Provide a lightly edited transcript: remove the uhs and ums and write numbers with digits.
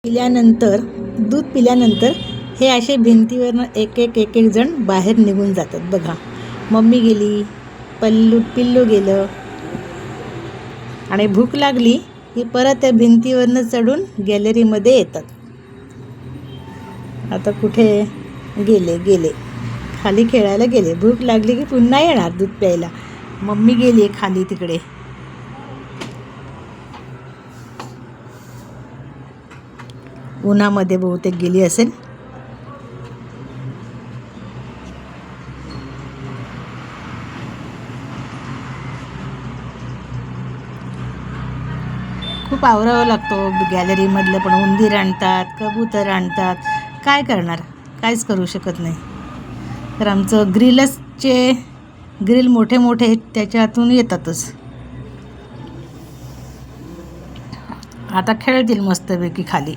दूध पिल्यानंतर हे असे भिंतीवरनं एक एक जण बाहेर निघून जातात बघा. मम्मी गेली, पिल्लू गेलं आणि भूक लागली की परत त्या भिंतीवरनं चढून गॅलरीमध्ये येतात. आता कुठे गेले खाली खेळायला गेले. भूक लागली की पुन्हा येणार दूध प्यायला. मम्मी गेली खाली तिकडे. उन्हामध्ये बहुतेक गेली असेल. खूप आवरावं लागतो गॅलरीमधलं, पण उंदीर आणतात, कबूतर आणतात. काय करणार, काहीच करू शकत नाही. तर आमचं ग्रिल मोठे मोठे त्याच्यातून येतातच. आता खेळतील मस्तपैकी खाली.